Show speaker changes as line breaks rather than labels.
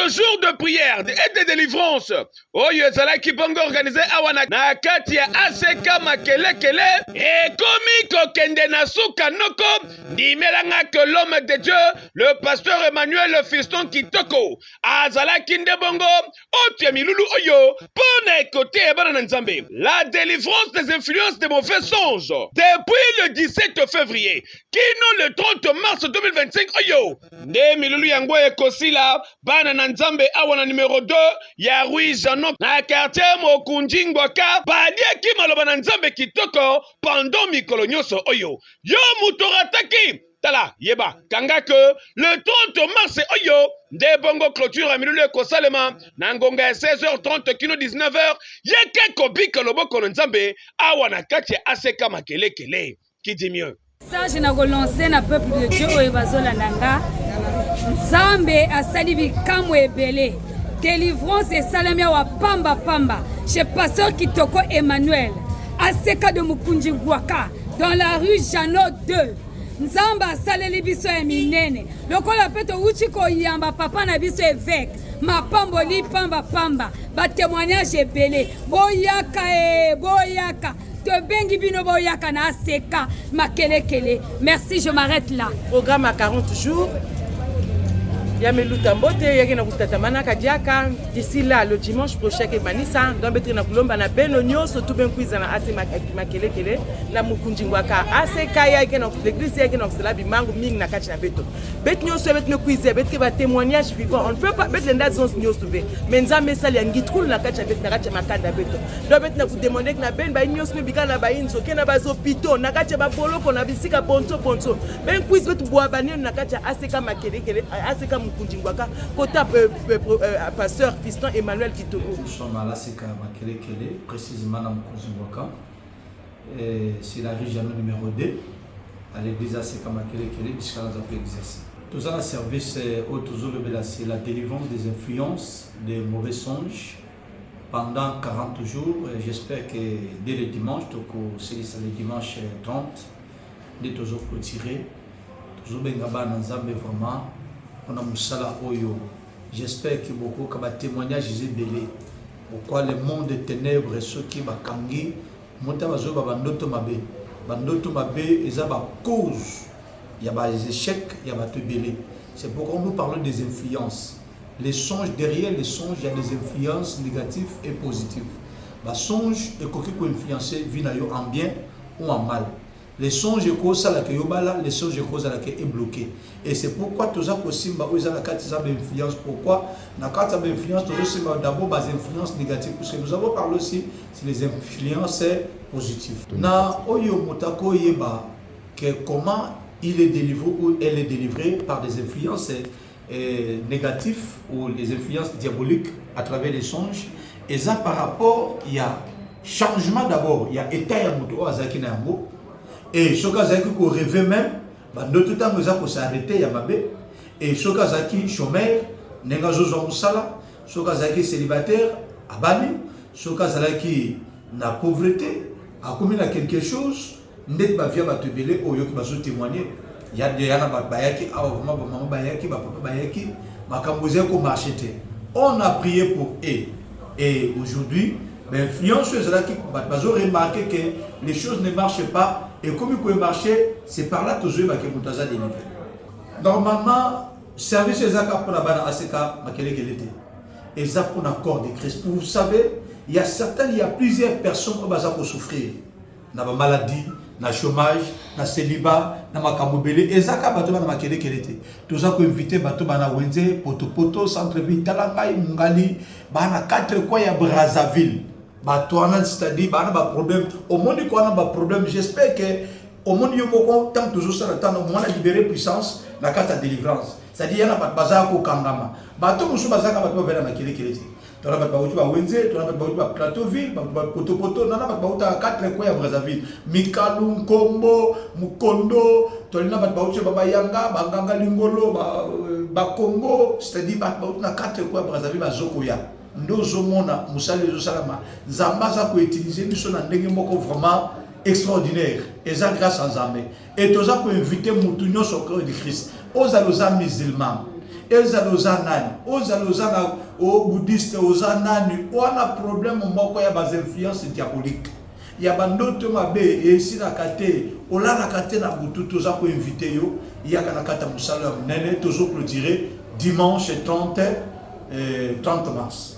jours de prière et de délivrance. Oyo ezalaki bongo organisé awana na kati ya ACK Makelekele et komi kokende na suka noko ndimelanga que l'homme de Dieu, le pasteur Emmanuel le Fiston Kitoko azalaki nde bongo otie milulu oyo pona écouter ebana nzambe. La délivrance des influences des mauvais songes depuis le 17 février kino le 30 mars 2025 oyo nde milulu yango ekosila bana na nzambe awana numéro 2 ya Rui Jano na quartier Mokunjingwaka baliaki maloba na nzambe kitoko pendant mikolo nyonso oyo yo mutorataki tala yeba kanga que le 30 mars oyo nde bongo clôture ya milulu ekosalema na ngonga ya 16h30 kino 19h yeke kobika loboko na nzambe awana kati ya ACK Makelekele qui dit mieux.
Ça je na relancer na peuple de Dieu oyo bazolanda nga nzambe asali bikamw ebele délivrance esalami awa pamba pamba chez pasteur Kitoko Emmanuel ACK de Mokunjingwaka dans la rue Janot 2. Nzamba asaleli biso ya minene lokola pe touti koyamba papa na biso évêque mapamboli pamba pamba ba témoignage ebele boyaka boyaka tobengi bino boyaka na ACK Makelekele. Merci, je m'arrête là.
Programme à 40 jours. Yameluta Mbote yake na kutatamana kadiaka d'ici là le dimanche prochain ke manisa dans betre na kulomba na beno nyonso tout ben kwiza na ACK Makelekele na Mokunjingwaka ACK yake na l'église yake na kusala bimangu mingi na kati na beto bet nyonso bet no kwiza bet ke ba témoignage vivant on ne peut pas bet lenda zons nyonso be menza mesali ngitkhulu na kati na bet na kati makanda beto do bet na ku demander na ben ba nyonso bika na ba inzo ke na ba zopito na kati ba boloko na bisika ponto ben kwiza bet boa banyo na kati ACK Makelekele ACK Mokunjingwaka kota pasteur Fiston Emmanuel Kitoko.
Nous sommes à l'ACK Makelekele, précisément dans Mokunjingwaka. C'est la rue Janot numéro 2, à l'église ACK Makelekele, jusqu'à la exercice. Tout ça, le service c'est la délivrance des influences, des mauvais songes pendant 40 jours. J'espère que dès le dimanche, c'est le dimanche 30, nous sommes toujours clôturés. Toujours bien vraiment. On a musala oyo. J'espère que beaucoup de témoignages sont belés. Pourquoi le monde des ténèbres et ceux qui bakangi, monta bazo bandoto mabe. Bandoto mabe ils ont ba cause. Il y a des échecs, il y a des belés. C'est pourquoi nous parlons des influences. Les songes derrière les songes, il y a des influences négatives et positives. Ba songe et quoi que influencer vina yo en bien ou en mal. Les songes cause la que yobala, les songes cause la que est bloqué. Et c'est pourquoi tous ça simba où ils ont la carte d'influence. Pourquoi la carte d'influence tous d'abord bas influence négative parce que nous avons parlé aussi sur les influences positives. Na oyo motako yeba que comment il est délivré ou elle est délivrée par des influences négatives ou les influences diaboliques à travers les songes. Et ça par rapport il y a changement d'abord, il y a état ya moto azaki na yango. Et ce cas qu'on rêvait même, d'autres temps nous avons s'arrêter yamabe. Et ce cas qui chômeur, nengazozo musala, ce cas qui célibataire, abani, ce cas qui na pauvreté, a commis à quelque chose, net ba via ba te belé au yoki ba so témoigner. Il y a des yana ba bayaki, ah vraiment ba maman bayaki, ba papa bayaki, ma kamboze ko marcheté. On a prié pour eux. Et aujourd'hui, l'influenceuse là qui va remarquer que les choses ne marchent pas. Et comme il peut marcher, c'est par là toujours que vous avez délivré. Normalement, service Ezaka pour la bande ACK Makelekele. Ezaka pour l'accord de Christ. Vous savez, il y a plusieurs personnes qui vont souffrir. Dans la maladie, dans le chômage, dans le célibat, dans le kamobele. Ezaka bato na Makelekele. Tout ça qu'on invite bato bana Wenze, Poto, centre-ville, Talangai, Mungali, bana 4 coins à Brazzaville. C'est-à-dire qu'il y a un problème. Au monde, il y a un problème. J'espère que au monde, il y a tant toujours ça, au moins libérer puissance, la carte de délivrance. C'est-à-dire qu'il y a un bazar au Kangama. Bateau, nous sommes bazar quand on va vers la Makelekele. Tu as un Wenze, tu as un Plateauville, Poto, tu as un 4 coins à Brazzaville. Mikalou, Kombo, Mukondo, tu as un Babayanga, Banganga Lingolo, Bakongo, c'est-à-dire qu'il y a 4 coins à Brazzaville, Zokoya. Nous mona musali salama zamba za ko utiliser biso na ndenge moko vraiment extraordinaire et ça grâce à Nzambe et toza ko inviter mutu nyonso au cœur de Christ aux musulmans ezala oza nani ozala oza na bouddhiste oza nani wana problème moko ya bas influence diabolique ya bandoto mabe esilaka te olalaka te na butu toza koinvite yo yaka na kata mosala ya monene tozoklotire dimanche 30 mars